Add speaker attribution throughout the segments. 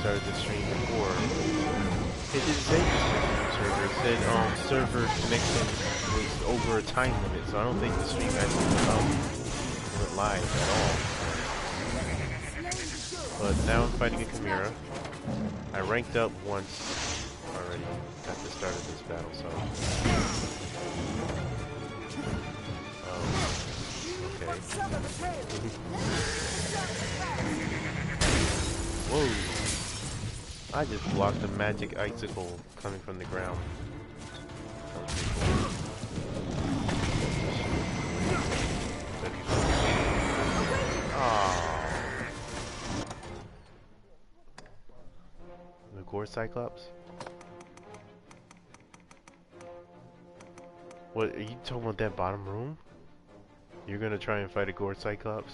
Speaker 1: started the stream before, it didn't say Discord server. It said server connection was over a time limit, so I don't think the stream actually went live at all. But now I'm fighting a Chimera. I ranked up once already at the start of this battle, so. Okay. Whoa! I just blocked a magic icicle coming from the ground. Oh. The Gore Cyclops? What, are you talking about that bottom room? You're gonna try and fight a Gore Cyclops?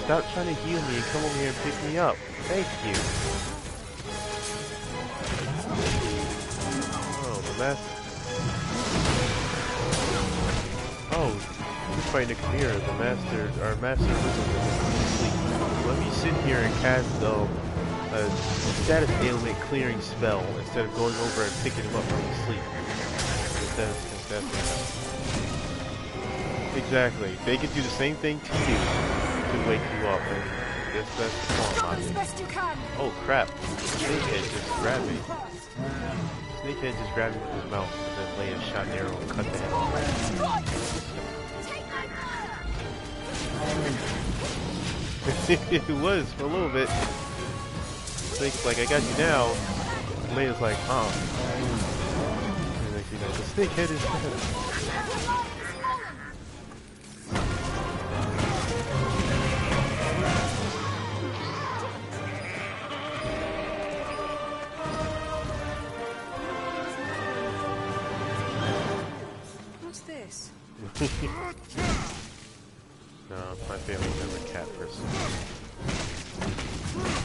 Speaker 1: Stop trying to heal me and come over here and pick me up. Thank you. Oh, the mess. Oh, he's fighting a Chimera. The master, our master wizard is asleep. Let me sit here and cast a status ailment clearing spell instead of going over and picking him up from his sleep. Exactly. They could do the same thing to you. Wake you up, and that's the point. Oh crap! Snakehead just grabbed me. Snakehead just grabbed me with his mouth, and then laid a shot and arrow and cut the head off. It was for a little bit. Snake's like, I got you now. Leia's like, oh. And next thing you know, the Snakehead is dead. No, my family's never a cat person.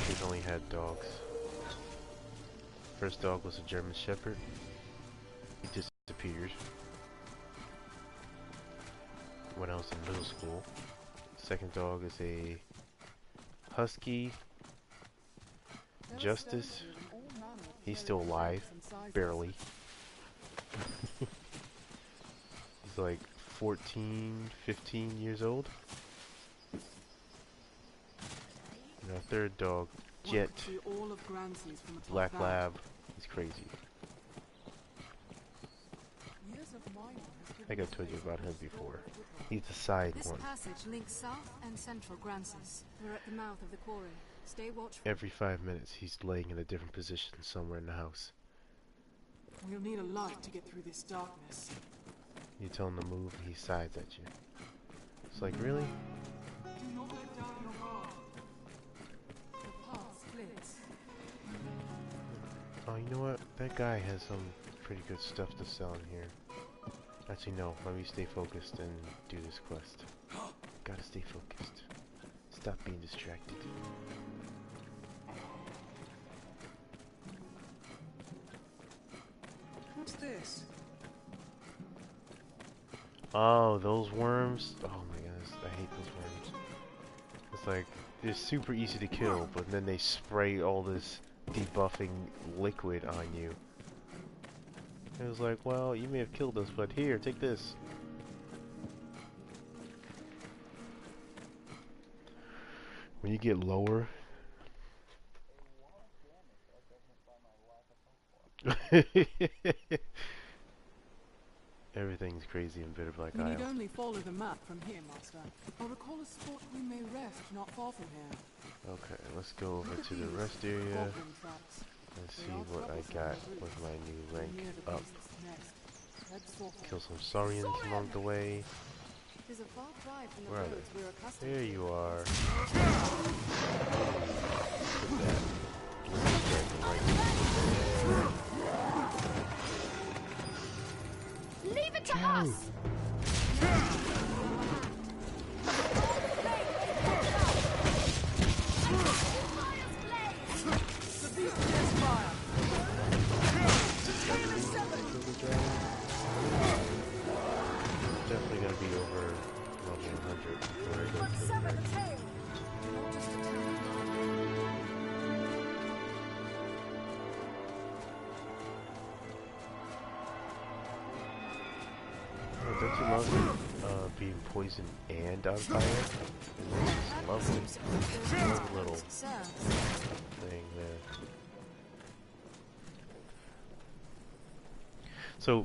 Speaker 1: We've only had dogs. First dog was a German Shepherd. He disappeared when I was in middle school. Second dog is a Husky Justice. He's still alive, barely. He's like 14, 15 years old. And our third dog, Jet, Black Lab. He's crazy. I think I've told you about him before. He's the side one.
Speaker 2: This passage links south and central Grances. We're at the mouth of the quarry. Stay watchful.
Speaker 1: Every 5 minutes, he's laying in a different position somewhere in the house.
Speaker 3: We'll need a light to get through this darkness.
Speaker 1: You tell him to move, and he sides at you. It's like, really?
Speaker 3: Do not let down your guard.
Speaker 2: The path splits.
Speaker 1: Oh, you know what? That guy has some pretty good stuff to sell in here. Actually, no. Let me stay focused and do this quest. Gotta stay focused. Stop being distracted.
Speaker 3: What's this?
Speaker 1: Oh, those worms. Oh my goodness, I hate those worms. It's like, they're super easy to kill, but then they spray all this debuffing liquid on you. It was like, well, you may have killed us, but here, take this. When you get lower... Everything's crazy in Bitter Black Isle.
Speaker 3: We need only follow the map from here, Master. I recall a spot we may rest not far from here.
Speaker 1: Okay, let's go over to the rest area. Let's see what I got with my new rank up. Kill some Saurians along the way. Where are they? There you are. Put that blue dragon right there.
Speaker 2: Leave it to us! Sever the tail. Not just attack.
Speaker 1: Oh, don't you love being poisoned and on fire? It's just lovely. Little thing there. So,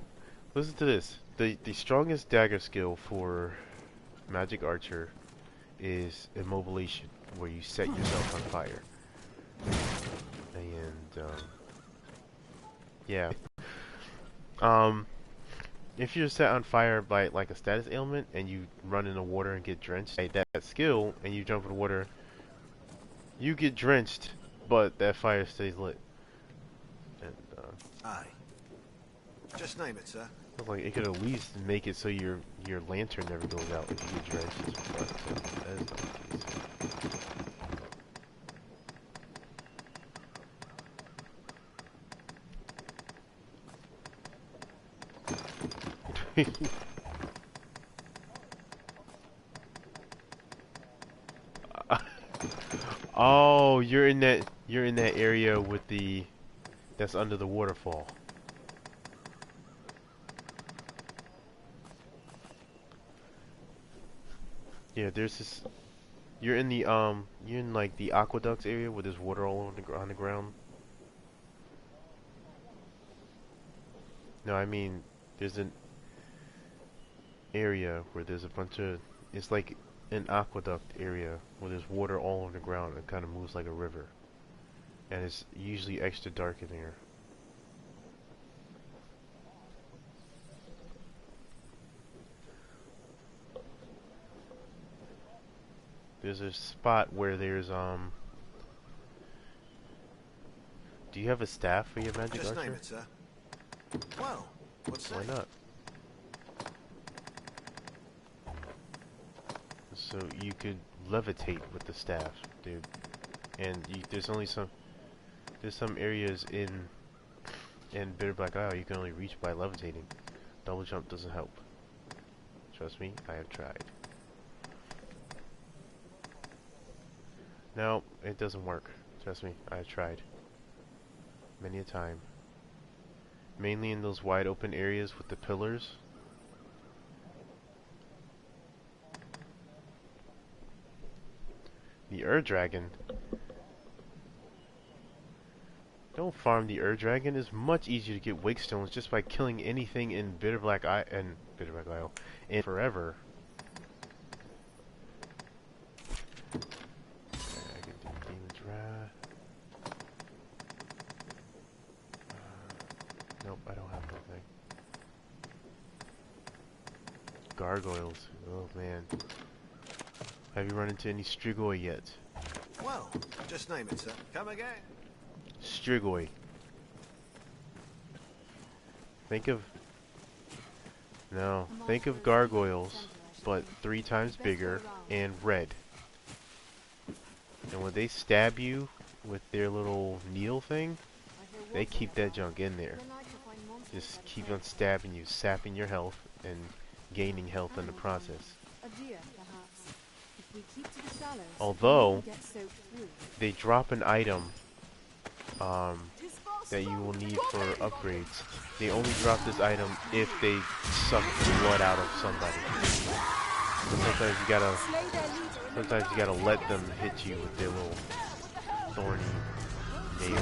Speaker 1: listen to this. The strongest dagger skill for Magic Archer is Immobilization, where you set yourself on fire. And, yeah. If you're set on fire by like a status ailment and you run in the water and get drenched, that skill, and you jump in the water, you get drenched, but that fire stays lit. And
Speaker 4: Aye. Just name it, sir.
Speaker 1: like it could at least make it so your lantern never goes out if you get drenched. But that is not the case. Oh, you're in that area with that's under the waterfall. Yeah, there's this. You're in like the aqueducts area where there's water all on the ground. No, I mean there's an area where there's a bunch of. It's like an aqueduct area where there's water all on the ground. It kind of moves like a river, and it's usually extra dark in there. There's a spot where there's Do you have a staff for your magic
Speaker 4: Just
Speaker 1: archer?
Speaker 4: name it, sir. Well, what's
Speaker 1: Why
Speaker 4: that?
Speaker 1: not? So you could levitate with the staff, dude. And there's some areas in Bitter Black Isle you can only reach by levitating. Double jump doesn't help. Trust me, I have tried. No, it doesn't work. Trust me, I have tried. Many a time. Mainly in those wide open areas with the pillars. The Ur-Dragon. Don't farm the Ur-Dragon. It's much easier to get wake stones just by killing anything in Bitter Black Isle and forever. I can do Demon's Wrath. Nope, I don't have anything. Gargoyles. Oh man. Have you run into any Strigoi yet?
Speaker 4: Well, just name it, sir. Come again.
Speaker 1: Strigoi. Think of gargoyles, but 3 times bigger and red. And when they stab you with their little needle thing, they keep that junk in there. Just keep on stabbing you, sapping your health, and gaining health in the process. Although, they drop an item that you will need for upgrades. They only drop this item if they suck blood out of somebody. Sometimes you gotta let them hit you with their little thorny nail.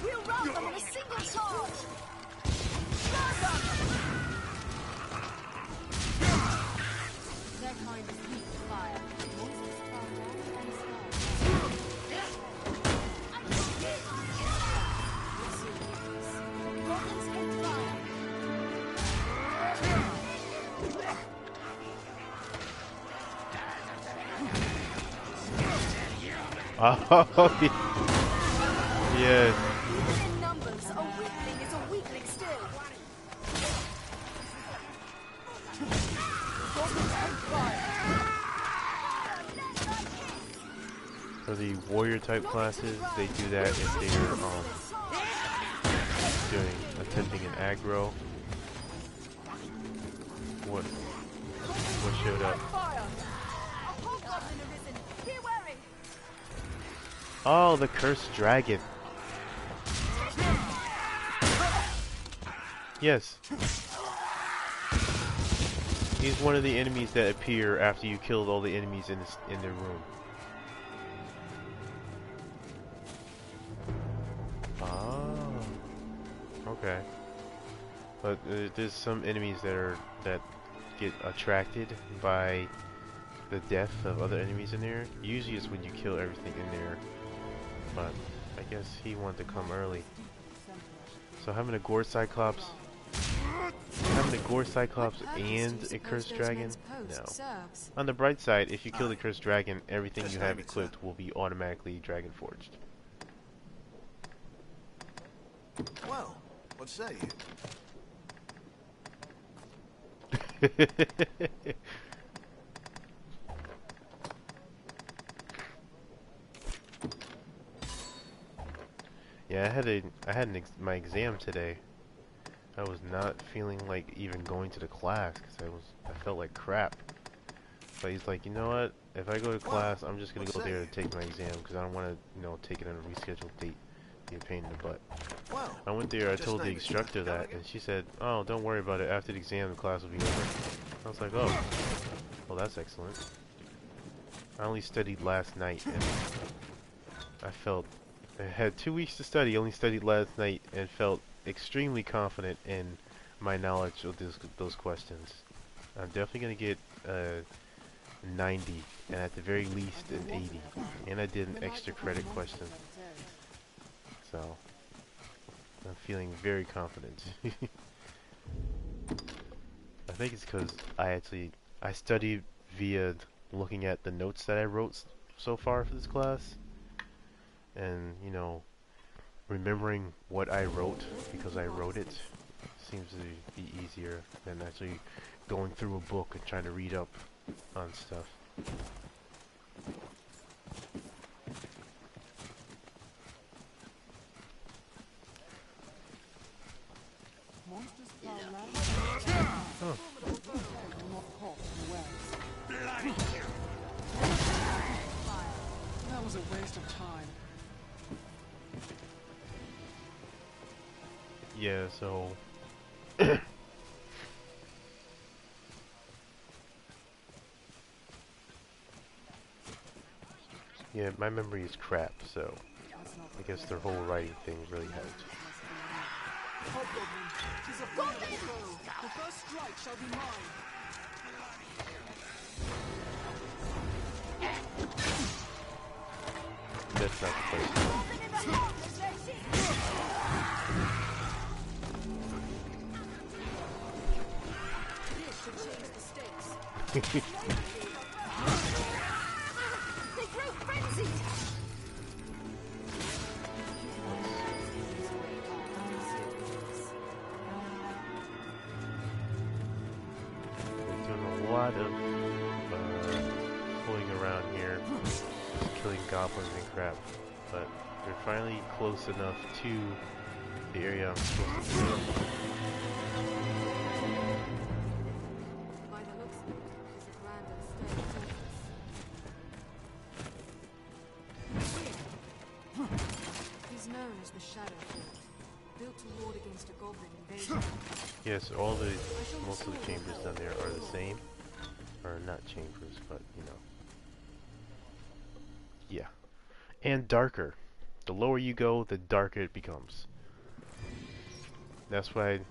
Speaker 2: We'll rout them in a single charge. Their kind is weak to fire. Monsters fall down and scar. Goblins hate fire.
Speaker 1: Oh, yes.
Speaker 2: Even in numbers, a weakling is a weakling still. Goblins hate fire.
Speaker 1: For the warrior type classes, they do that if they're attempting an aggro. What showed up.
Speaker 3: Fire!
Speaker 2: A hobgoblin arisen. Be wary.
Speaker 1: Oh, the cursed dragon. Yes. He's one of the enemies that appear after you killed all the enemies in their room. Oh. Okay. But there's some enemies that get attracted by the death of other enemies in there. Usually it's when you kill everything in there. But I guess he wanted to come early. So having a Gore Cyclops and a Cursed Dragon? No. On the bright side, if you kill the Cursed Dragon, everything you have equipped will be automatically Dragon Forged.
Speaker 4: Well, what say you?
Speaker 1: Yeah, I had my exam today. I was not feeling like even going to the class because I felt like crap. But he's like, you know what? If I go to class, I'm just gonna go there to take my exam because I don't want to, take it on a rescheduled date. Be a pain in the butt.
Speaker 4: Well,
Speaker 1: I went there. I told the instructor that, and she said, "Oh, don't worry about it. After the exam, the class will be over." I was like, "Oh, well, that's excellent." I only studied last night, and I had 2 weeks to study. Only studied last night, and felt extremely confident in my knowledge of those questions. I'm definitely gonna get 90, and at the very least an 80. And I did an extra credit question, so I'm feeling very confident. I think it's because I studied via looking at the notes that I wrote so far for this class, and remembering what I wrote because I wrote it seems to be easier than actually going through a book and trying to read up on stuff.
Speaker 3: Monsters prowl around.
Speaker 1: Oh.
Speaker 3: Not caught unawares. That was a waste of time.
Speaker 1: Yeah, so yeah, my memory is crap, so I guess their whole writing thing really helped.
Speaker 3: Hobgoblin, 'tis a formidable foe. The first strike shall be mine.
Speaker 1: That's not the place.
Speaker 2: This should change the stakes. They grow frenzied.
Speaker 1: They're doing a lot of fooling around here, killing goblins and crap, but they're finally close enough to the area I'm supposed to be.
Speaker 2: By the looks of it, it's a grand and sturdy fortress. He's known as the Shadow Fort, built to ward against a goblin invasion.
Speaker 1: Yes, most of the chambers down there are the same. Or not chambers, but yeah. And darker. The lower you go, the darker it becomes. That's why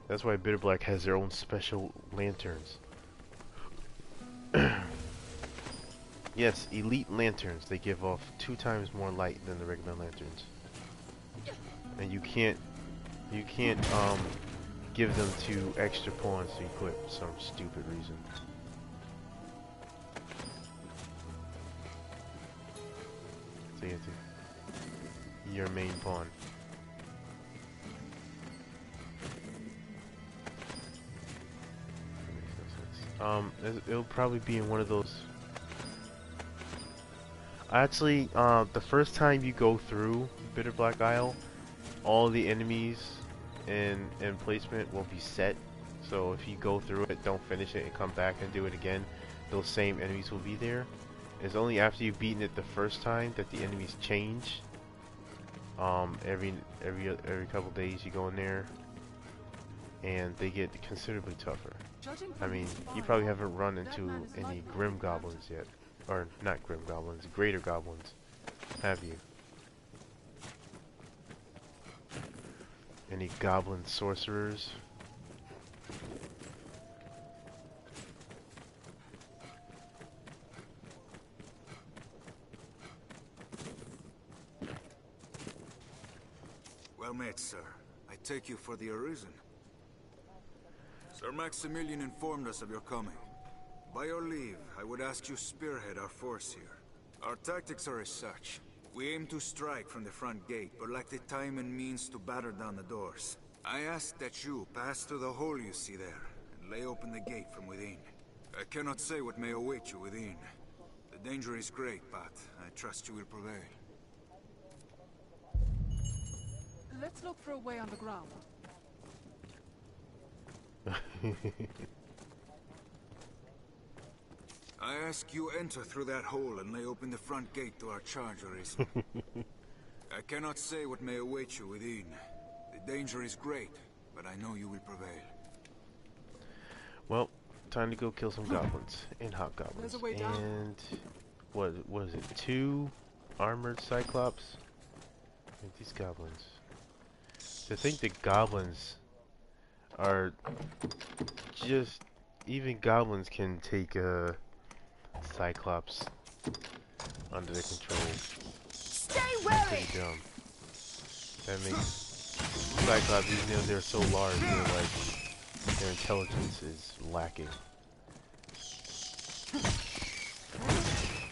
Speaker 1: Bitter Black has their own special lanterns. Yes, elite lanterns. They give off 2 times more light than the regular lanterns. And you can't give them to extra pawns to equip for some stupid reason. So you have to your main pawn. It'll probably be in one of those. Actually, the first time you go through Bitter Black Isle, all the enemies and placement will be set. So if you go through it, don't finish it, and come back and do it again, those same enemies will be there. It's only after you've beaten it the first time that the enemies change. Every couple days you go in there, and they get considerably tougher. I mean, you probably haven't run into any Grim Goblins yet. Or, not Grim Goblins, Greater Goblins. Have you? Any Goblin Sorcerers?
Speaker 5: Well met, sir. I take you for the Arisen. Sir Maximilian informed us of your coming. By your leave, I would ask you spearhead our force here. Our tactics are as such. We aim to strike from the front gate, but lack the time and means to batter down the doors. I ask that you pass through the hole you see there, and lay open the gate from within. I cannot say what may await you within. The danger is great, but I trust you will prevail.
Speaker 3: Let's look for a way underground.
Speaker 5: I ask you enter through that hole and lay open the front gate to our charge, Arisen. I cannot say what may await you within. The danger is great, but I know you will prevail.
Speaker 1: Well, time to go kill some goblins and hobgoblins.
Speaker 3: There's a way down.
Speaker 1: And what is it? 2 armored cyclops? And these goblins. To think that goblins are just, even goblins can take cyclops under their control.
Speaker 2: Stay wary!
Speaker 1: Pretty dumb. That makes cyclops, even though they're so large, they're like, their intelligence is lacking.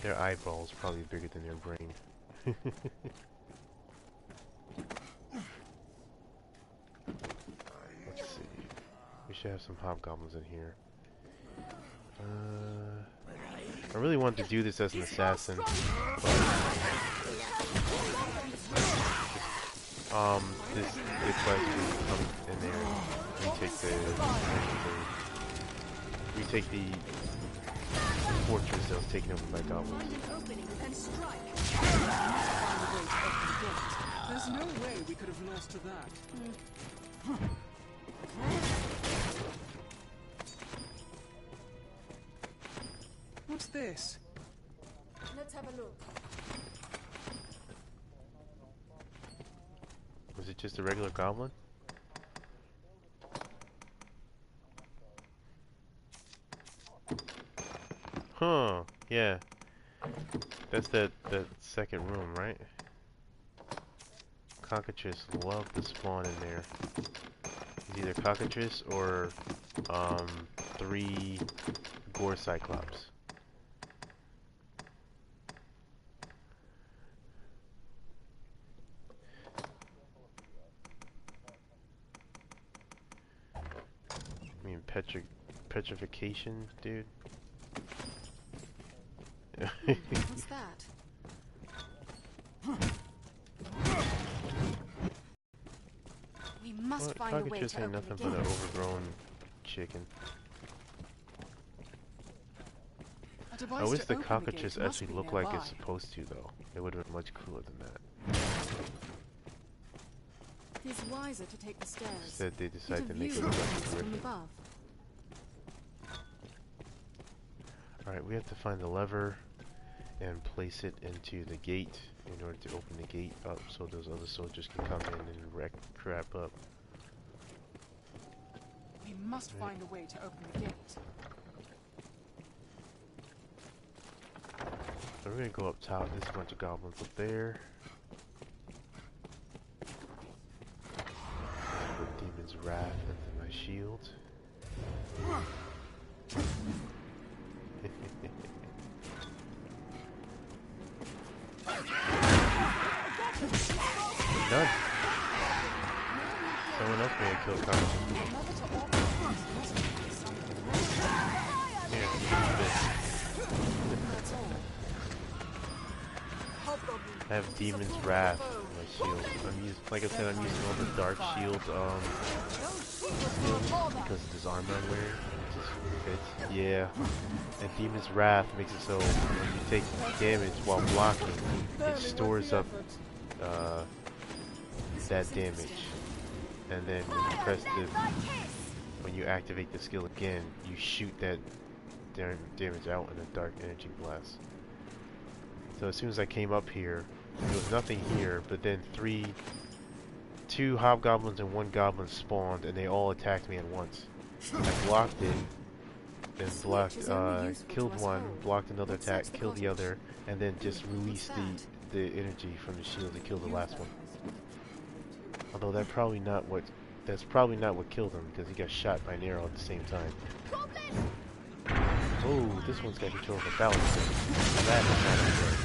Speaker 1: Their eyeballs probably bigger than their brain. Let's see. We should have some hobgoblins in here. I really wanted to do this as an assassin, but this quest will come in there. We take the fortress that was taken over by goblins.
Speaker 3: There's no way we could have lost to that. What's this?
Speaker 2: Let's have a look.
Speaker 1: Was it just a regular goblin? Huh, yeah. That's that second room, right? Cockatrice love to spawn in there. It's either Cockatrice or 3 Gore Cyclops. I mean, petrification, dude.
Speaker 2: What's that? We must find a way
Speaker 1: Cockatrice
Speaker 2: to
Speaker 1: ain't
Speaker 2: open
Speaker 1: nothing
Speaker 2: the
Speaker 1: but an
Speaker 2: gate.
Speaker 1: overgrown chicken.
Speaker 3: A
Speaker 1: I
Speaker 3: device
Speaker 1: wish
Speaker 3: to
Speaker 1: the
Speaker 3: open
Speaker 1: Cockatrice
Speaker 3: gate must
Speaker 1: actually
Speaker 3: be
Speaker 1: looked like
Speaker 3: nearby.
Speaker 1: it's supposed to, though. It would have been much cooler than that.
Speaker 2: It's wiser to take the stairs.
Speaker 1: Instead, they
Speaker 2: Get a
Speaker 1: decided to make
Speaker 2: view
Speaker 1: it
Speaker 2: of
Speaker 1: look
Speaker 2: things from
Speaker 1: horrific.
Speaker 2: above.
Speaker 1: Alright, we have to find the lever and place it into the gate in order to open the gate up so those other soldiers can come in and wreck crap up.
Speaker 3: We must find a way to open the gate.
Speaker 1: So we're gonna go up top. There's a bunch of goblins up there. Put Demon's Wrath into my shield. We're done. Someone else may have killed Connor. Here, use this. I have Demon's Wrath in my shield. Like I said, I'm using all the Dark Shield because of this armor I'm wearing. It just fits. Yeah. And Demon's Wrath makes it so when you take damage while blocking, it stores up that damage. And then when you activate the skill again, you shoot that damage out in a dark energy blast. So as soon as I came up here, there was nothing here, but then two hobgoblins and one goblin spawned, and they all attacked me at once. I blocked it, then killed one, blocked another attack, killed the other, and then just released the energy from the shield to kill the last one. Although that's probably not what killed him, because he got shot by an arrow at the same time. Oh, this one's got control of a balance beam. That is not good.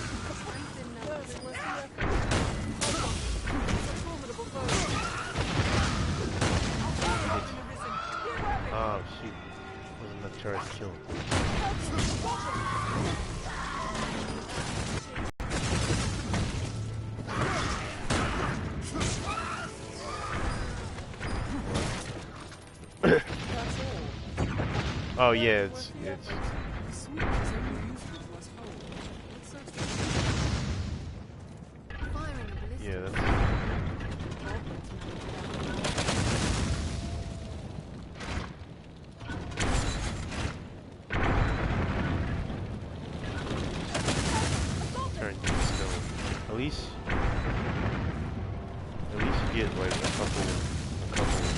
Speaker 1: Oh shoot, wasn't enough charge to kill him. Oh yeah, it's yeah, that's turn to stone. At least you get like a couple of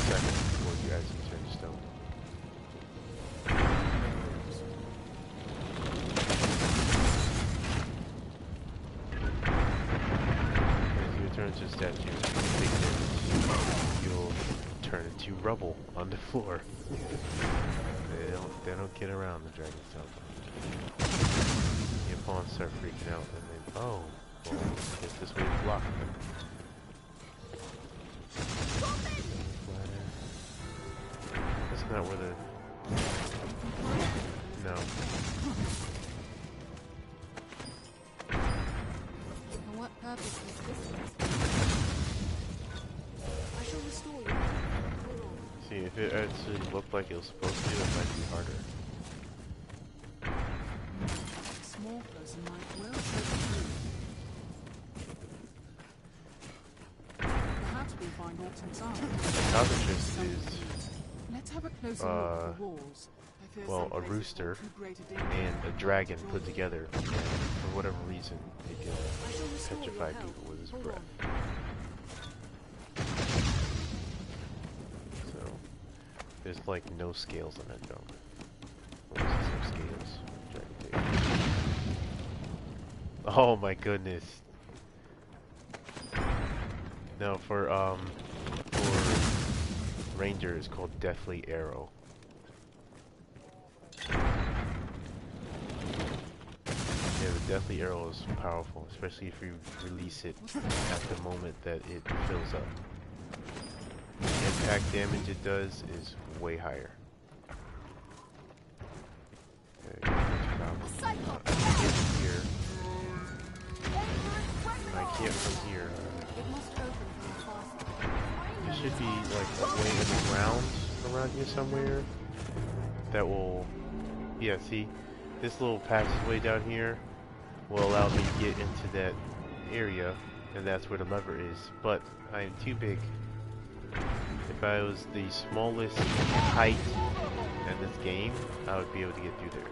Speaker 1: seconds before you actually turn to stone. Into a statue, you'll turn into rubble on the floor. They don't get around the dragon stuff. Your pawns start freaking out, and then well, I guess this way to block them. That's not where the no.
Speaker 2: For what purpose is this? I shall restore you.
Speaker 1: See, if it actually looked like it was supposed to, it might be harder.
Speaker 3: A small person might well take through. Perhaps we'll find what's inside.
Speaker 1: Cockatrice is
Speaker 3: Let's have a closer look at the walls. I fear
Speaker 1: well,
Speaker 3: some
Speaker 1: a
Speaker 3: places
Speaker 1: rooster
Speaker 3: hold too great a danger.
Speaker 1: and a dragon put together, and for whatever reason, it can petrify people with his breath. So, there's like no scales on that dome. Well, there's some scales. Dragon tail. Oh my goodness. No, for Ranger it's called Deathly Arrow. Yeah, the Deathly Arrow is powerful, especially if you release it at the moment that it fills up. The impact damage it does is way higher. Okay, here. I can't from here.
Speaker 2: It must open from the far side.
Speaker 1: There should be like a way in the ground around here somewhere that will, yeah, see, this little passageway down here will allow me to get into that area, and that's where the lever is, but I am too big. If I was the smallest height in this game, I would be able to get through there.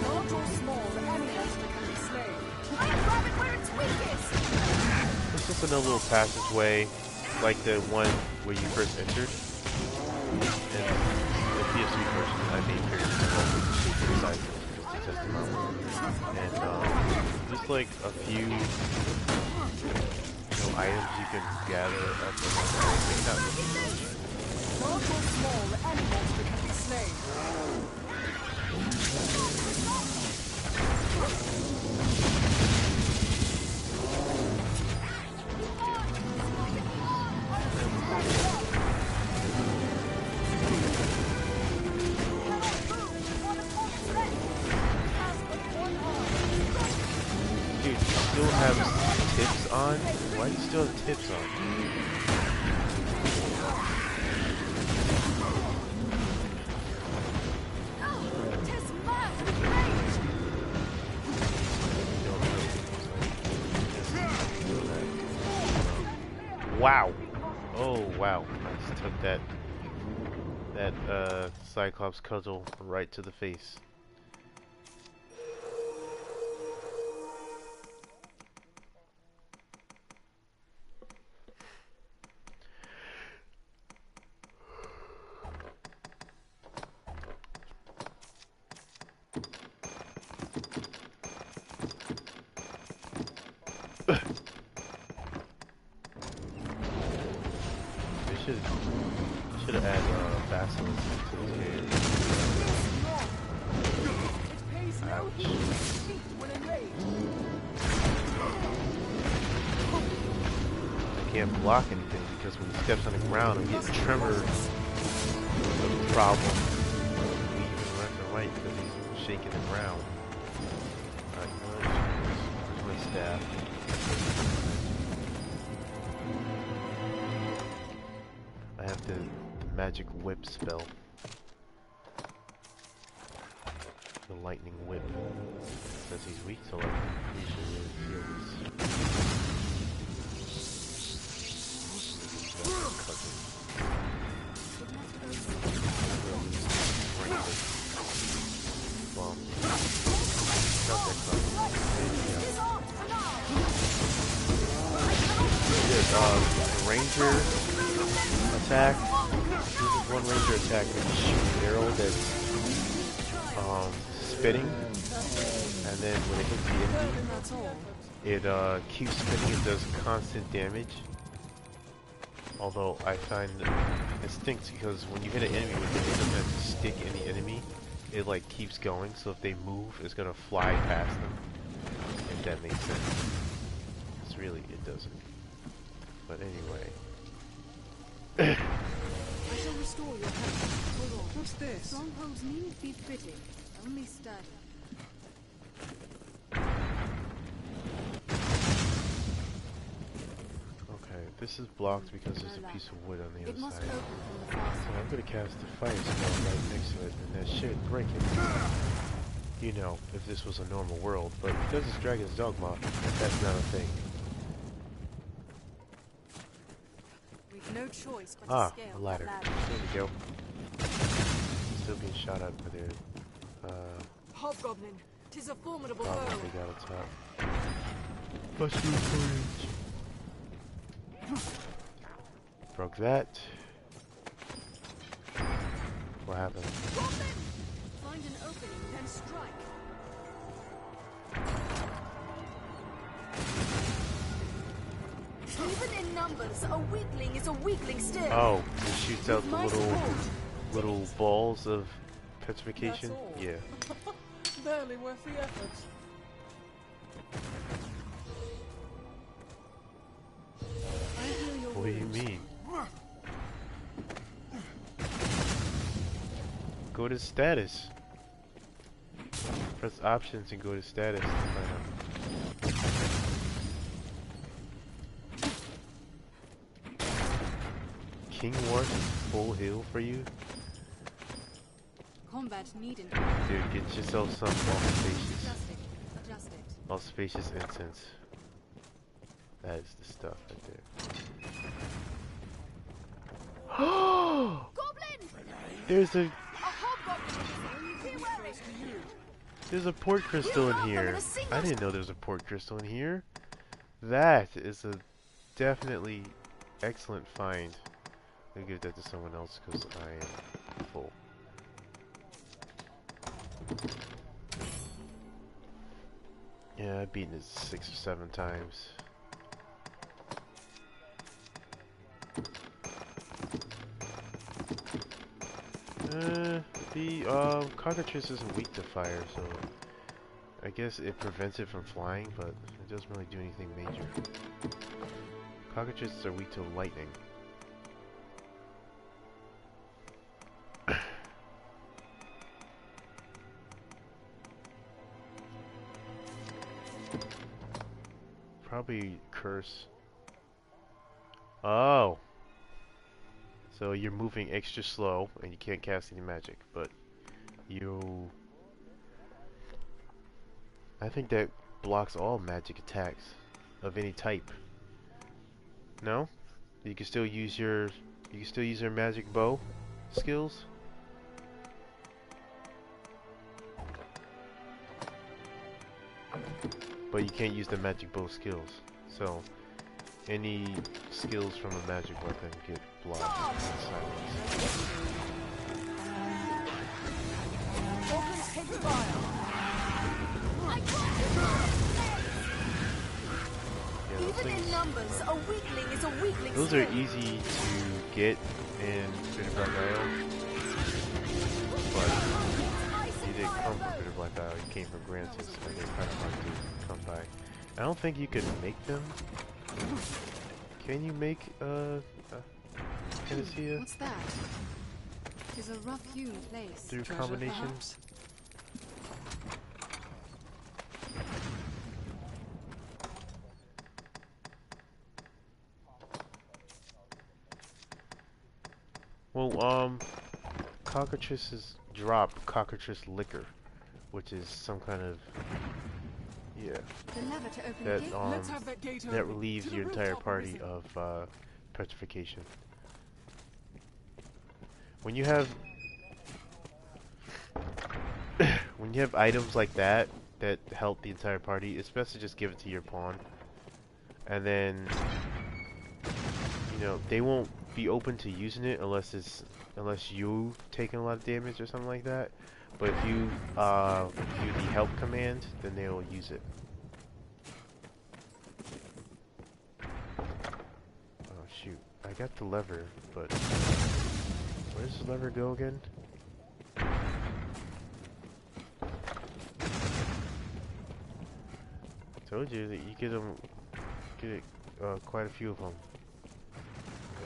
Speaker 3: Large or small, any monster can be slain.
Speaker 1: It's just another little passageway, like the one where you first entered. And the PS3 version, I made characters inside just to test them out. And just like a few items you can gather up and like that.
Speaker 3: Large or small, any monster can be slain.
Speaker 1: Dude, you still have tips on? Why do you still have tips on?
Speaker 2: Tis mad with rage!
Speaker 1: Wow! Oh wow! I just took that Cyclops cudgel right to the face. Should have added Basilisk to the game.
Speaker 3: It pays no heed to defeat when enraged.
Speaker 1: I can't block anything because when he steps on the ground, I'm getting tremor problem. Weaving left and right because he's shaking the ground. Alright, where's my staff? I have the magic whip spell. The lightning whip. Says he's weak to lightning. He should really feel this. Ranger attack. This is one ranger attack where you shoot an arrow that's spinning, and then when it hits the enemy, it keeps spinning and does constant damage. Although I find it stinks because when you hit an enemy with it, it doesn't have to stick in the enemy. It like keeps going, so if they move, it's gonna fly past them. If that makes sense. It's really, it doesn't. But anyway.
Speaker 2: I shall restore your health. Hold on.
Speaker 3: What's this?
Speaker 2: Strongholds needn't be pretty, only sturdy.
Speaker 1: Okay, this is blocked because there's a piece of wood on the
Speaker 2: It
Speaker 1: other
Speaker 2: must
Speaker 1: side.
Speaker 2: open from the far
Speaker 1: So
Speaker 2: side.
Speaker 1: I'm gonna cast the fire spell right next to it, and that should break it. You know, if this was a normal world, but because it's Dragon's Dogma, that's not a thing.
Speaker 2: We've no choice but
Speaker 1: Ah,
Speaker 2: to scale
Speaker 1: a ladder.
Speaker 2: that
Speaker 1: There we go. Still being shot at by their,
Speaker 3: Hobgoblin, 'tis a formidable
Speaker 1: goblins
Speaker 3: foe.
Speaker 1: they got on top. Mushroom courage. Broke that. What happened?
Speaker 2: Find an opening, then strike.
Speaker 6: Even in numbers, a weakling is a weakling still.
Speaker 1: Oh, it shoots out the
Speaker 6: My
Speaker 1: little balls of petrification?
Speaker 3: That's all.
Speaker 1: Yeah.
Speaker 3: Barely worth the effort.
Speaker 2: I hear your
Speaker 1: What do you
Speaker 2: words.
Speaker 1: mean? Go to status. Press options and go to status to find out. King Wars is full heal for you?
Speaker 2: Combat needn't.
Speaker 1: Dude, get yourself some auspicious,
Speaker 2: Adjust it. Adjust it.
Speaker 1: auspicious incense. That is the stuff right there.
Speaker 6: Goblin!
Speaker 1: There's a
Speaker 6: A hobgoblin! Beware it!
Speaker 1: There's a port crystal in here. I didn't know there was a port crystal in here. That is a definitely excellent find. I'll give that to someone else because I am full. Yeah, I've beaten it 6 or 7 times. The cockatrice isn't weak to fire, so I guess it prevents it from flying, but it doesn't really do anything major. Cockatrices are weak to lightning. Probably curse. Oh. So you're moving extra slow and you can't cast any magic, but I think that blocks all magic attacks of any type. No? You can still use your magic bow skills. But you can't use the magic bow skills. So any skills from a magic weapon get blocked and silenced.
Speaker 6: Goblin's head fire.
Speaker 1: Yeah, those
Speaker 6: Even in
Speaker 1: things,
Speaker 6: numbers, a weakling is a weakling
Speaker 1: those
Speaker 6: still.
Speaker 1: are easy to get in Bitter Black Isle, but you didn't come from Bitter Black Isle, you came from Grantis, and they're kind of hard to come by. I don't think you can make them. Can you make Panacea
Speaker 2: What's that? It's a rough-hewn place.
Speaker 1: through
Speaker 3: Treasure,
Speaker 1: combination?
Speaker 3: perhaps?
Speaker 1: Well, cockatrices drop cockatrice liquor, which is some kind of, yeah,
Speaker 2: The lever to open
Speaker 1: that
Speaker 2: the gate.
Speaker 3: Let's have that gate
Speaker 1: that
Speaker 3: open.
Speaker 1: relieves
Speaker 3: To the
Speaker 1: your entire
Speaker 3: rooftop,
Speaker 1: party
Speaker 3: Arisen.
Speaker 1: of petrification. When you have when you have items like that that help the entire party, it's best to just give it to your pawn, and then they won't be open to using it unless you've taken a lot of damage or something like that. But if you do the help command, then they will use it. Oh shoot, I got the lever, but where does the lever go again? Told you that you get quite a few of them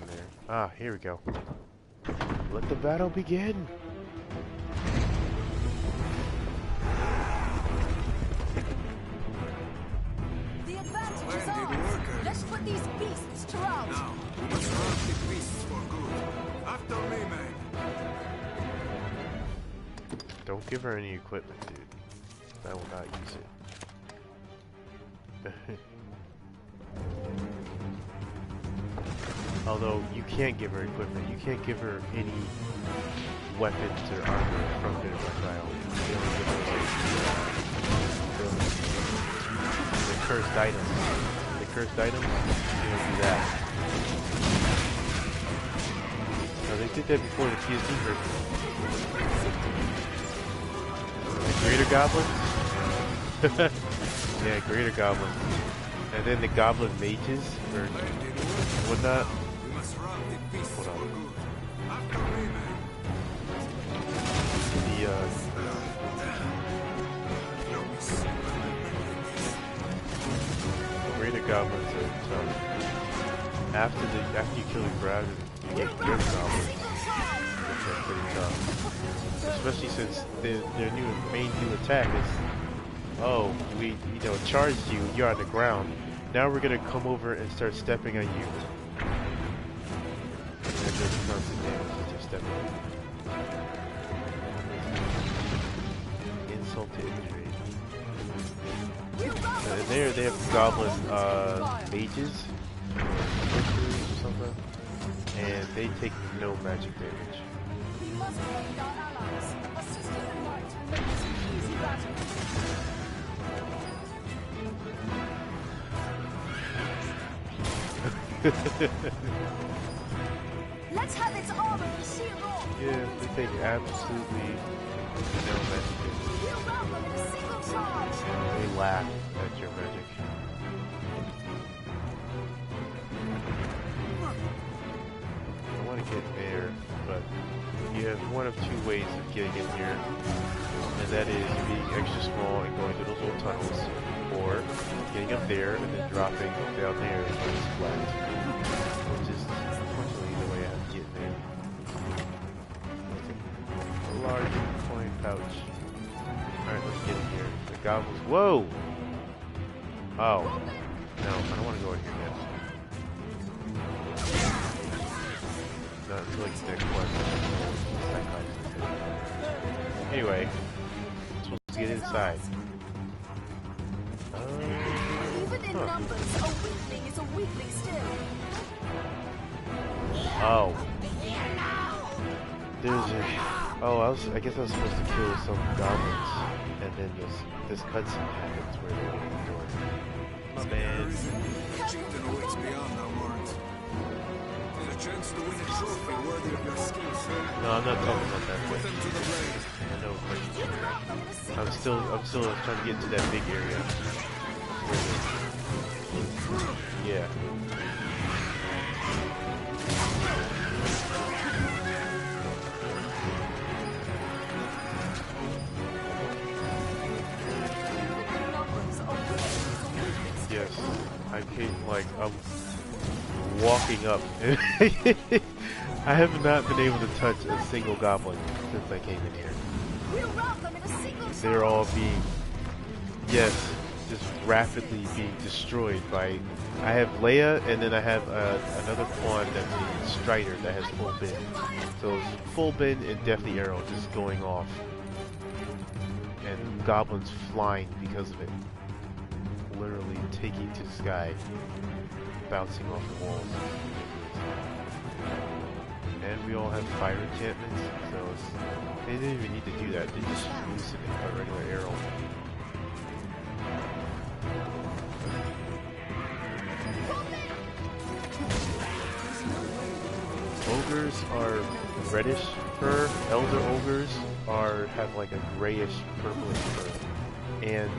Speaker 1: in there. Ah, here we go. Let the battle begin.
Speaker 6: The advantage is
Speaker 5: Splendid
Speaker 6: ours.
Speaker 5: work,
Speaker 6: Let's put these beasts to rout.
Speaker 5: Now, we must rout the beasts for good. After me, man.
Speaker 1: Don't give her any equipment, dude. I will not use it. Although you can't give her equipment, you can't give her any weapons or armor from Bitter Black Isle. You only give her like the cursed items. The cursed items, you don't do that. No, they did that before the PSD version. The Greater Goblins? Yeah, Greater Goblins. And then the Goblin Mages, or whatnot.
Speaker 5: We must rout the beasts
Speaker 1: Hold
Speaker 5: for
Speaker 1: on.
Speaker 5: good. After me, man.
Speaker 1: The,
Speaker 5: You'll be sick of
Speaker 1: Greater Goblins are tough. After you kill the Grav, you get Greater Goblins, which are pretty tough. Especially since their main new attack is, oh, we charged you, you're on the ground. Now we're gonna come over and start stepping on you. And that does constant damage to stepping on you. Insult to injury. And there they have goblin mages, sorcerers or something, and they take no magic damage.
Speaker 6: We must aid our allies. Assist in the fight and make this an easy battle. Let's have its armor and shield off.
Speaker 1: Yeah, they take absolutely no magic damage.
Speaker 6: We'll rout them in a single charge.
Speaker 1: They laugh at your magic. I want to get there, but you have one of two ways of getting in here, and that is being extra small and going through those little tunnels, or getting up there and then dropping down there and going flat, which is unfortunately the way I'm getting there. A large coin pouch. Alright, let's get in here. The goblins. Whoa! Oh. No, I don't want to go in here yet. Not until I get that quest. Anyway, so let's get inside.
Speaker 6: Even in numbers, a weakling is a weakling still.
Speaker 1: Oh. There's a... Oh, I guess I was supposed to kill some goblins. And then this cutscene happens where they open the door. My bad.
Speaker 5: Chieftain awaits beyond now, Lawrence. There's a chance to win a trophy worthy of your skills.
Speaker 1: No, I'm not talking about that
Speaker 5: Put
Speaker 1: way.
Speaker 5: them to the blade.
Speaker 1: I know questions. I'm still trying to get into that big area. Yeah. Yes, I came like I'm walking up. I have not been able to touch a single goblin since I came in here.
Speaker 6: We'll rout them in a single
Speaker 1: They're all being, yes, just rapidly being destroyed by. I have Leia, and then I have another pawn that's a Strider that has full bin. So it's full bin and Deathly Arrow just going off, and goblins flying because of it. Literally taking to the sky, bouncing off the walls. And we all have fire enchantments, so they didn't even need to do that. They just loosen a regular arrow. Ogres are reddish fur. Elder ogres have like a grayish purplish fur, and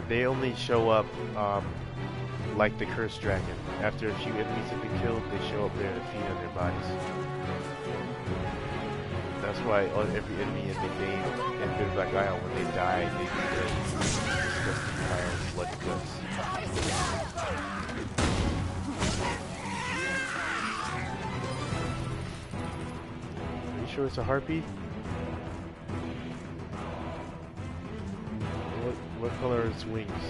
Speaker 1: they only show up like the cursed dragon. After a few enemies have been killed, they show up there to feed on their bodies. That's why on every enemy in the game in Bitter Black Isle, when they die, they do the disgusting pile of blood guts. Are you sure it's a harpy? What color are its wings?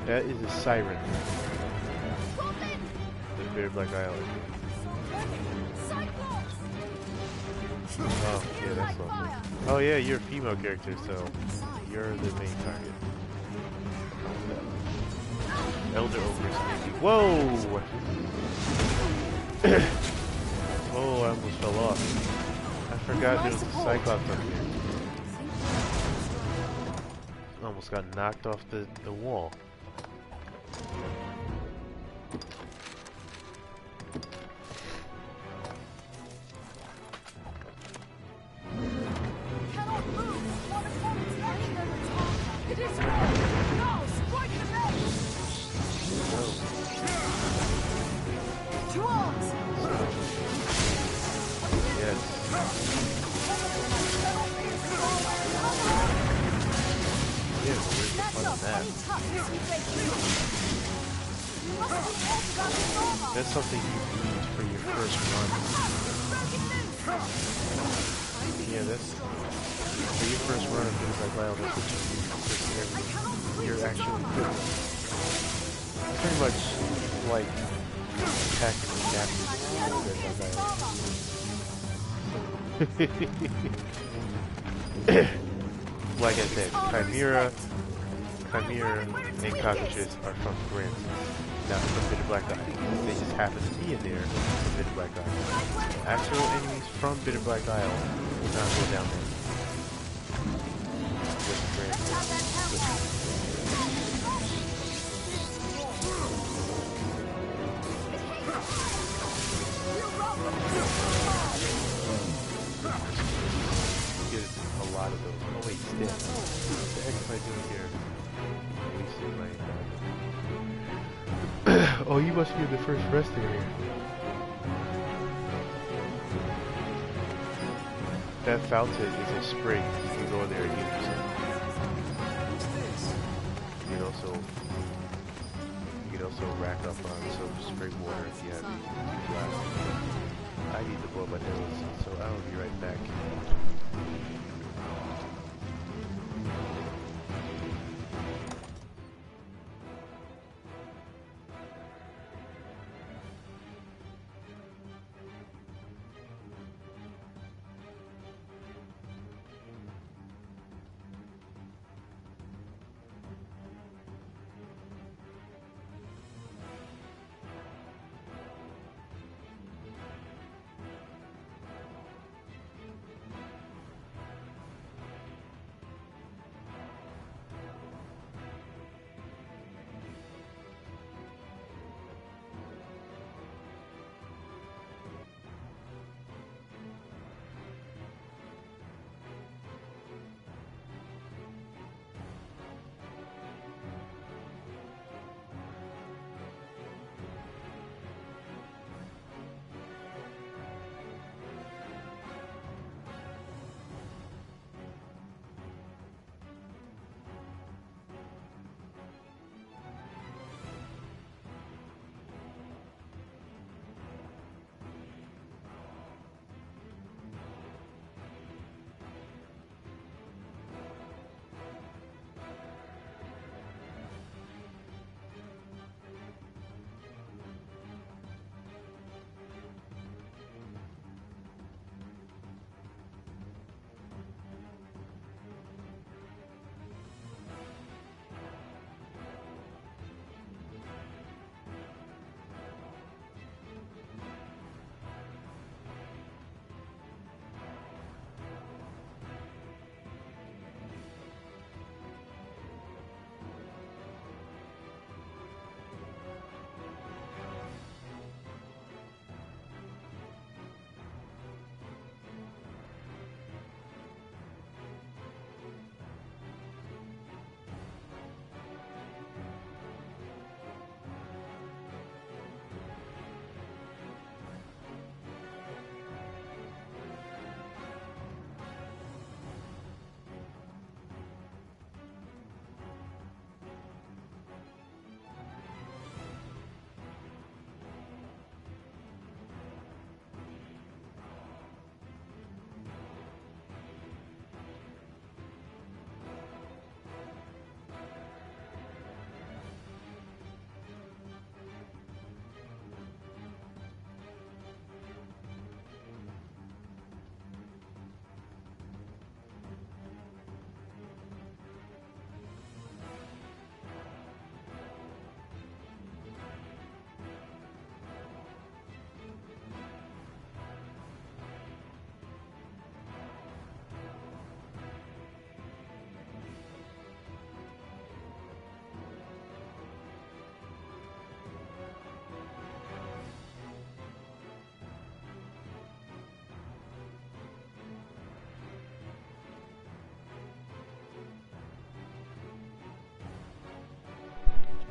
Speaker 1: That is a siren. The Bitter Black Island. Oh, yeah, that's lovely. Oh yeah, you're a female character, so you're the main target. Elder Ogres maybe. Whoa! Oh, I almost fell off. I forgot there was a Cyclops up here. Almost got knocked off the wall. That's something you need for your first run. Yeah, that's for your first run of things like Wild. That's what you need. Your actual equipment. Pretty much like attacking the like I said, Chimera, and Cockatrice are from Grim. Not from Bitter Black Isle. They just happen to be in there from Bitter Black Isle. Actual enemies from Bitter Black Isle will not go down there. With Grim. Get a lot of those. Oh wait, still. What the heck am I doing here? Wasting my oh, you must be the first rest area. That fountain is a spring. You can go in there and use yourself. You can also rack up on some spring water if you have any glass. I need to blow my nose, so I'll be right back.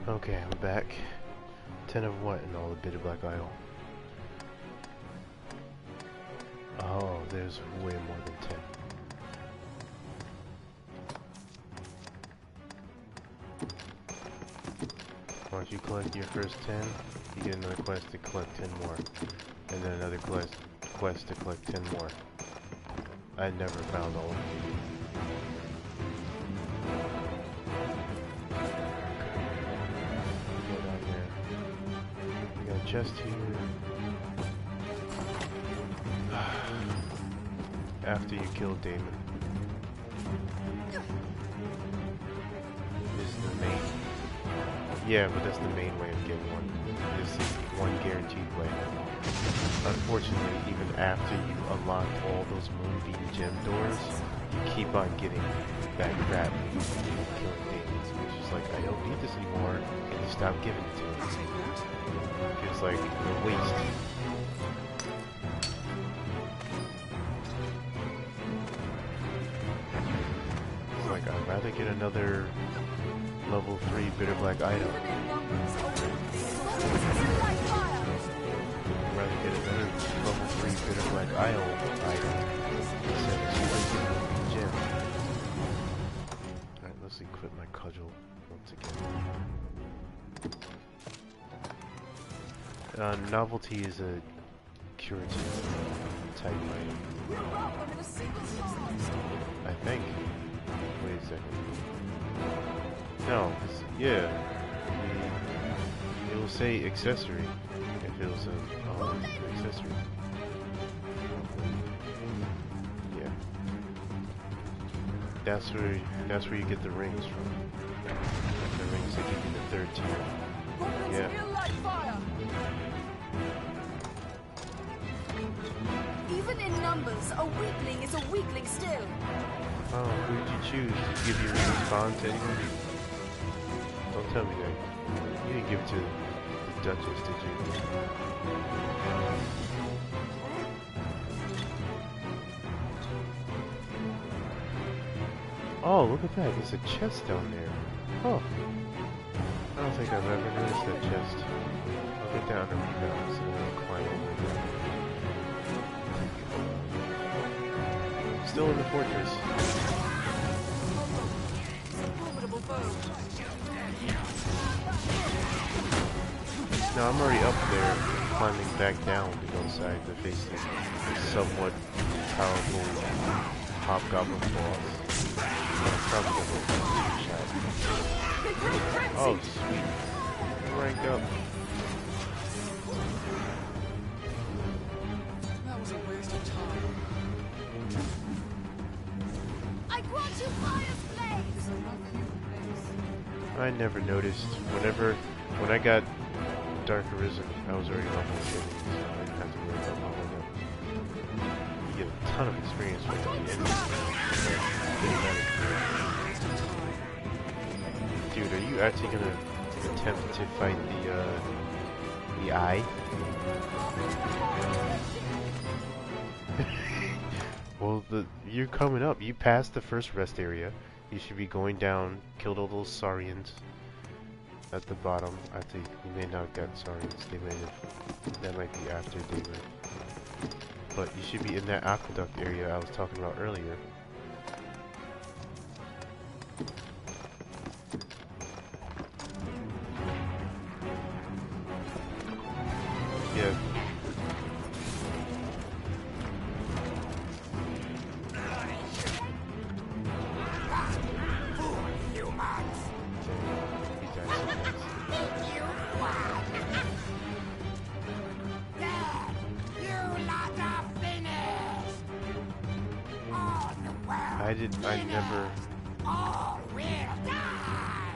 Speaker 1: Okay, I'm back. 10 of what in all the Bitter Black Isle? Oh, there's way more than 10. Once you collect your first 10, you get another quest to collect 10 more. And then another quest to collect 10 more. I never found all of them. Go down there. We got a chest here. After you kill Damon. This is the main. Yeah, but that's the main way of getting one. This is one guaranteed way. Unfortunately, even after you unlock all those Moonbeam gem doors, you keep on getting that crap and killing demons. It's just like, I don't need this anymore, and you stop giving it to me. It feels like a waste. It's like, I'd rather get another level 3 Bitter Black item. I'd rather get another level 3 Bitter Black Isle item instead of super gem. Alright, let's equip my cudgel once again. Novelty is a curative type item. I think. Wait a second. No, yeah. It will say accessory if it was an accessory. Yeah. That's where you get the rings from. The rings that give you the 3rd tier. Yeah.
Speaker 6: Even in numbers, a weakling is a weakling still.
Speaker 1: Oh, who did you choose? Did you give your respawn to anyone? Don't tell me that. You didn't give it to the Duchess, did you? Oh, look at that. There's a chest down there. Oh. I don't think I've ever noticed that chest. I'll get down to rebounds and then I'll climb over there. Still in the fortress. Now I'm already up there, climbing back down to go inside to face this somewhat powerful hobgoblin boss. I'm probably gonna go shot. Oh, sweet. Rank up.
Speaker 3: That was a waste of time.
Speaker 6: I grant you fire's blaze!
Speaker 1: I never noticed. When I got Dark Arisen, I was already level 70, so I didn't have to worry about leveling up. You get a ton of experience with the enemies. Dude, are you actually gonna attempt to fight the eye? Well, you're coming up. You passed the first rest area. You should be going down, killed all those Saurians at the bottom. I think you may not have got Saurians. That might be after David. But you should be in that aqueduct area I was talking about earlier. Yeah. I never...
Speaker 7: All will die!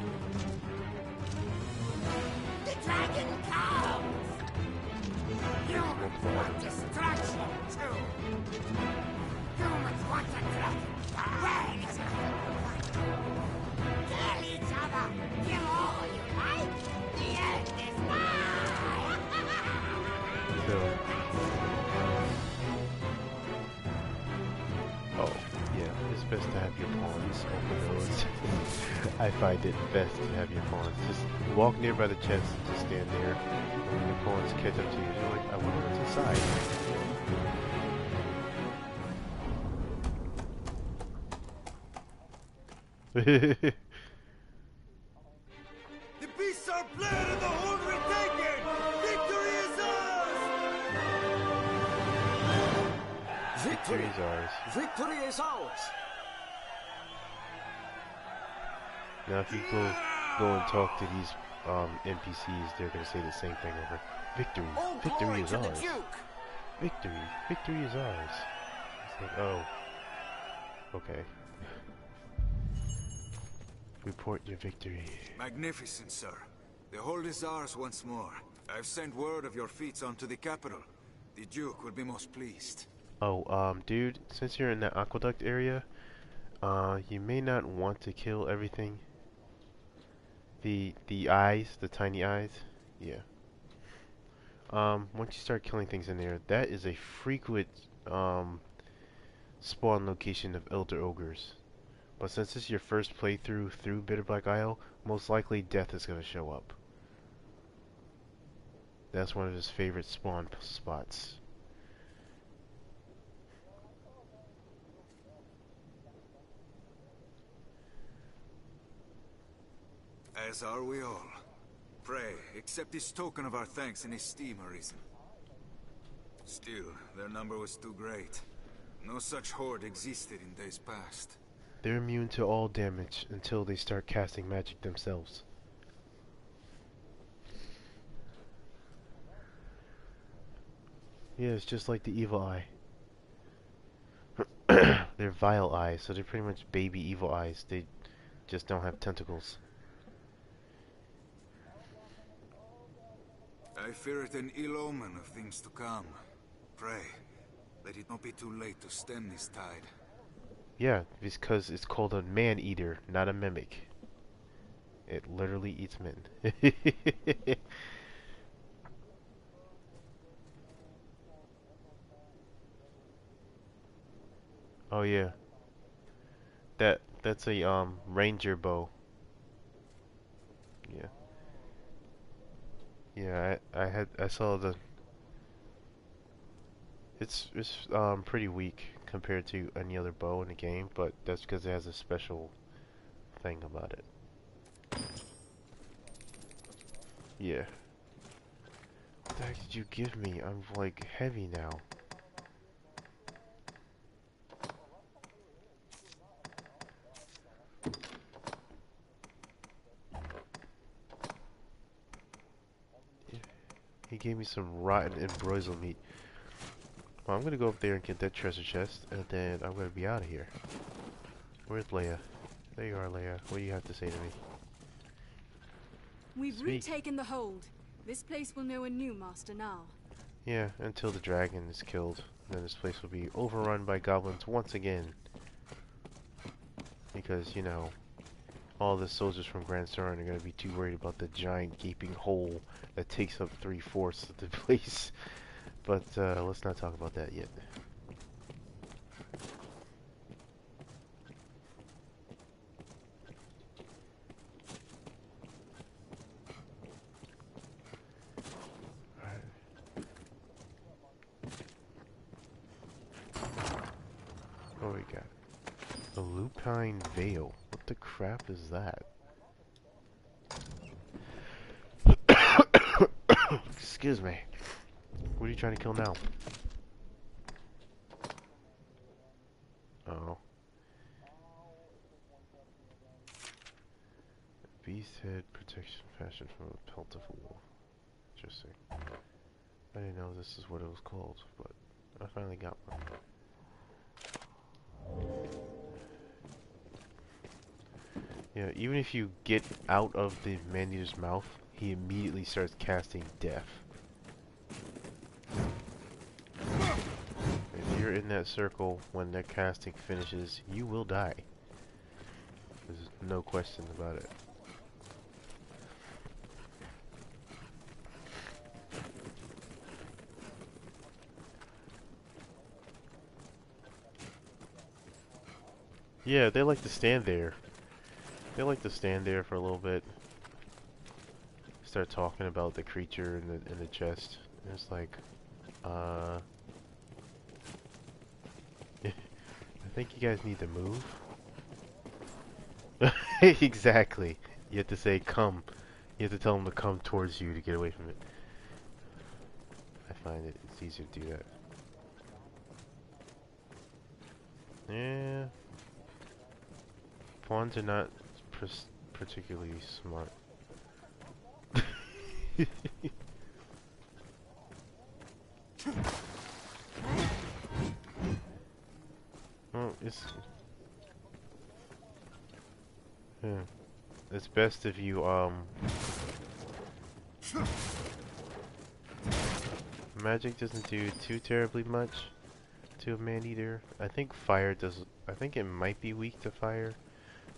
Speaker 7: The dragon comes! You want destruction too! Humans want the dragon! Where is it? Kill each other! Kill all you like! The end is nigh!
Speaker 1: So... Oh, yeah, this best to have your pawns open those. I find it best to have your pawns. Just walk near by the chest and just stand there. And when your pawns catch up to you, you're like, I wonder what's inside.
Speaker 5: The beasts are bled and the horn retaken! Victory is ours!
Speaker 1: Victory is ours.
Speaker 4: Victory is ours!
Speaker 1: Now if you go and talk to these NPCs, they're gonna say the same thing over. Victory.
Speaker 4: All
Speaker 1: Victory
Speaker 4: glory
Speaker 1: is
Speaker 4: to the
Speaker 1: ours.
Speaker 4: Duke!
Speaker 1: Victory. Victory is ours. It's like, oh. Okay. Report your victory.
Speaker 5: Magnificent, sir. The hold is ours once more. I've sent word of your feats onto the capital. The Duke will be most pleased.
Speaker 1: Oh, dude, since you're in the aqueduct area, you may not want to kill everything. The eyes, the tiny eyes, yeah. Once you start killing things in there, that is a frequent, spawn location of Elder Ogres. But since this is your first playthrough through Bitterblack Isle, most likely death is going to show up. That's one of his favorite spawn spots.
Speaker 5: As are we all. Pray, accept this token of our thanks in esteem, Arisen. Still, their number was too great. No such horde existed in days past.
Speaker 1: They're immune to all damage until they start casting magic themselves. Yeah, it's just like the evil eye. They're vile eyes, so they're pretty much baby evil eyes. They just don't have tentacles.
Speaker 5: I fear it an ill omen of things to come. Pray, let it not be too late to stem this tide.
Speaker 1: Yeah, because it's called a man-eater, not a mimic. It literally eats men. Oh yeah. That's a ranger bow. Yeah. Yeah, I saw the it's pretty weak compared to any other bow in the game, but that's because it has a special thing about it. Yeah. What the heck did you give me? I'm like heavy now. He gave me some rotten embroiled meat. Well, I'm gonna go up there and get that treasure chest, and then I'm gonna be out of here. Where's Leia? There you are, Leia. What do you have to say to me?
Speaker 2: We've
Speaker 1: Speak.
Speaker 2: retaken the hold. This place will know a new master now.
Speaker 1: Yeah, until the dragon is killed. Then this place will be overrun by goblins once again. Because, you know, all the soldiers from Grand Saran are going to be too worried about the giant gaping hole that takes up 3/4 of the place. But let's not talk about that yet. What we got? The Lupine Veil. What the crap is that? Excuse me. What are you trying to kill now? Oh. Beast head protection fashion from a pelt of a wolf. Interesting. I didn't know this is what it was called, but I finally got one. Yeah, even if you get out of the man-eater's mouth, he immediately starts casting death. If you're in that circle when that casting finishes, you will die. There's no question about it. Yeah, they like to stand there. They like to stand there for a little bit. Start talking about the creature in the chest. And it's like, I think you guys need to move. Exactly. You have to say come. You have to tell them to come towards you to get away from it. I find it's easier to do that. Yeah. Pawns are not particularly smart. Well, it's best if you magic doesn't do too terribly much to a man-eater. I think fire does. I think it might be weak to fire,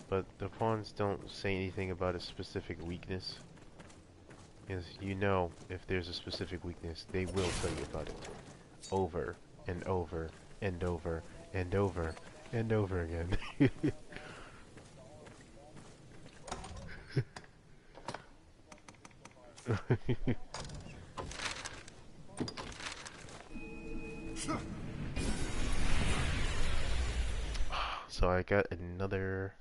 Speaker 1: but the pawns don't say anything about a specific weakness. Because you know, if there's a specific weakness, they will tell you about it over and over and over and over and over again. So I've got another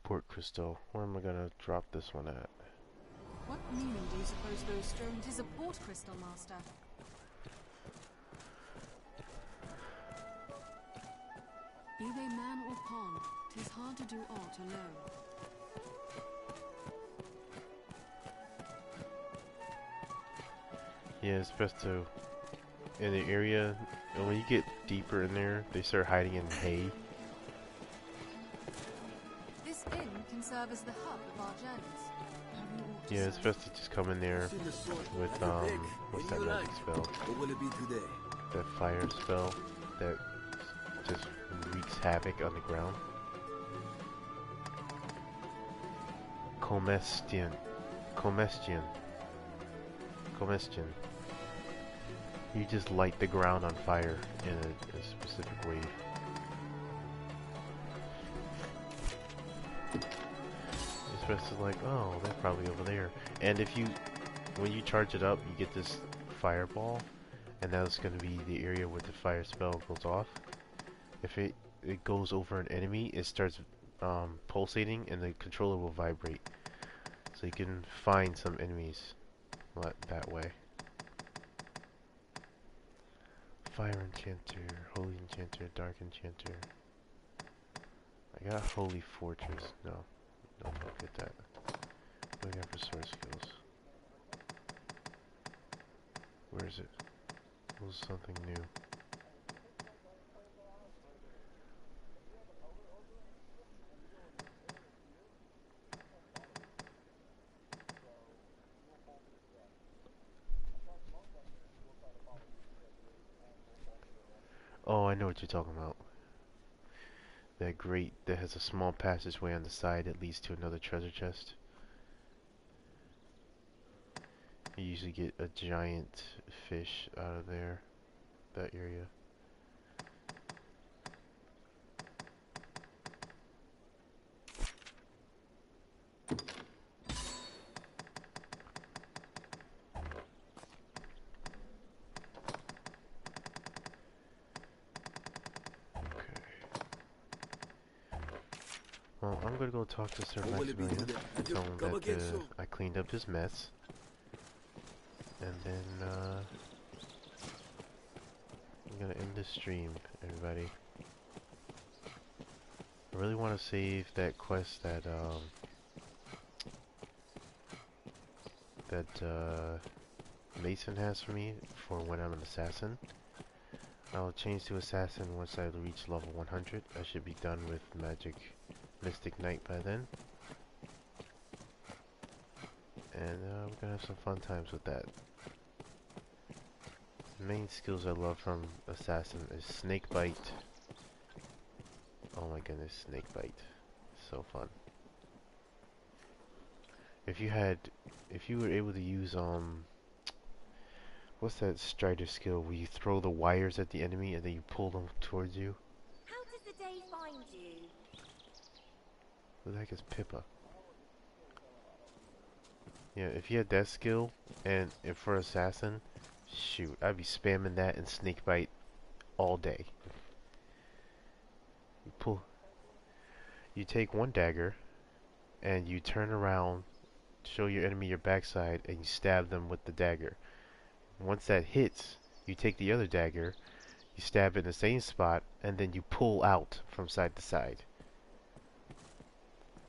Speaker 1: port crystal. Where am I gonna drop this one at?
Speaker 2: What meaning do you suppose those stones? It is a port crystal, Master. Be they man or pawn, 'tis hard to do aught alone.
Speaker 1: Yeah, it's best to in the area. And when you get deeper in there, they start hiding in hay.
Speaker 2: This inn can serve as the hub of our journeys. Have you aught to
Speaker 1: Yeah, it's
Speaker 2: say?
Speaker 1: best to just come in there with what's that magic spell?
Speaker 4: What will it be today?
Speaker 1: That fire spell that just wreaks havoc on the ground. Comestian. You just light the ground on fire in a specific wave. It's best to like, oh, they're probably over there. And when you charge it up, you get this fireball, and that's going to be the area where the fire spell goes off. If it goes over an enemy, it starts pulsating, and the controller will vibrate. So you can find some enemies that way. Fire Enchanter, Holy Enchanter, Dark Enchanter. I got Holy Fortress. No, don't get that. What do I got for sword skills? Where is it? What was something new? Oh, I know what you're talking about. That has a small passageway on the side that leads to another treasure chest. You usually get a giant fish out of there, that area. Well, I'm gonna go talk to Sir
Speaker 4: What will it be
Speaker 1: Maximilian
Speaker 4: today?
Speaker 1: and tell him
Speaker 4: Come
Speaker 1: that
Speaker 4: again soon.
Speaker 1: I cleaned up his mess. And then, I'm gonna end the stream, everybody. I really want to save that quest that Mason has for me for when I'm an assassin. I'll change to assassin once I reach level 100. I should be done with magic Mystic Knight by then. And we're gonna have some fun times with that. The main skills I love from assassin is snake bite. Oh my goodness, snake bite. So fun. If you were able to use what's that Strider skill where you throw the wires at the enemy and then you pull them towards you?
Speaker 7: How does the day find
Speaker 1: Who the heck is Pippa? Yeah, if you had that skill, and if for assassin, shoot, I'd be spamming that and snake bite all day. You take one dagger, and you turn around, show your enemy your backside, and you stab them with the dagger. Once that hits, you take the other dagger, you stab in the same spot, and then you pull out from side to side.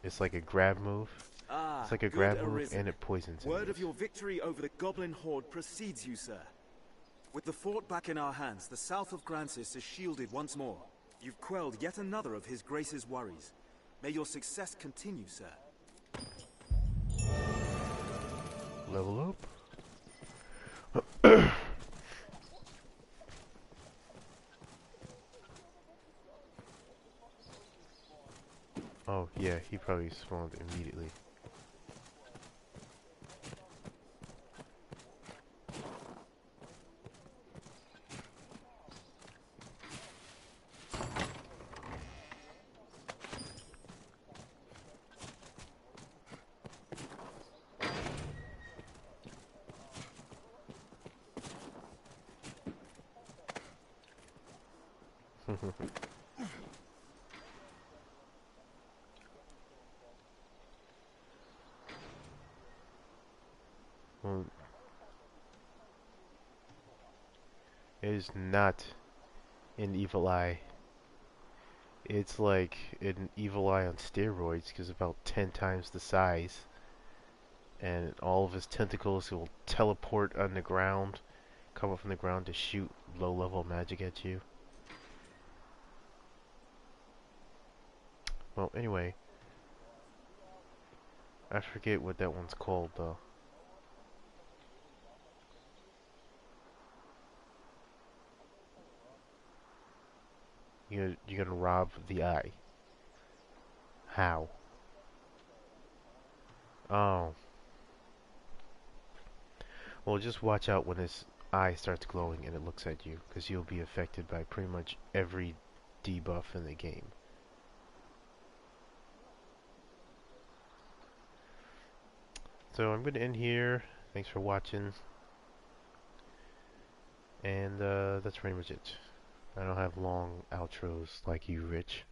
Speaker 1: It's like a grab move.
Speaker 3: Ah,
Speaker 1: It's like a
Speaker 3: good
Speaker 1: grab move,
Speaker 3: arisen.
Speaker 1: and it poisons
Speaker 3: Word
Speaker 1: enemies.
Speaker 3: of your victory over the Goblin Horde precedes you, sir. With the fort back in our hands, the south of Grancis is shielded once more. You've quelled yet another of His Grace's worries. May your success continue, sir.
Speaker 1: Level up. Oh, yeah, he probably spawned immediately. Well, it is not an Evil Eye. It's like an Evil Eye on steroids, because about 10 times the size. And all of his tentacles will teleport on the ground, come up from the ground to shoot low-level magic at you. Well, anyway, I forget what that one's called though. You're gonna rob the eye. How? Oh. Well, just watch out when this eye starts glowing and it looks at you, because you'll be affected by pretty much every debuff in the game. So I'm gonna end here. Thanks for watching. And that's pretty much it. I don't have long outros like you, Rich.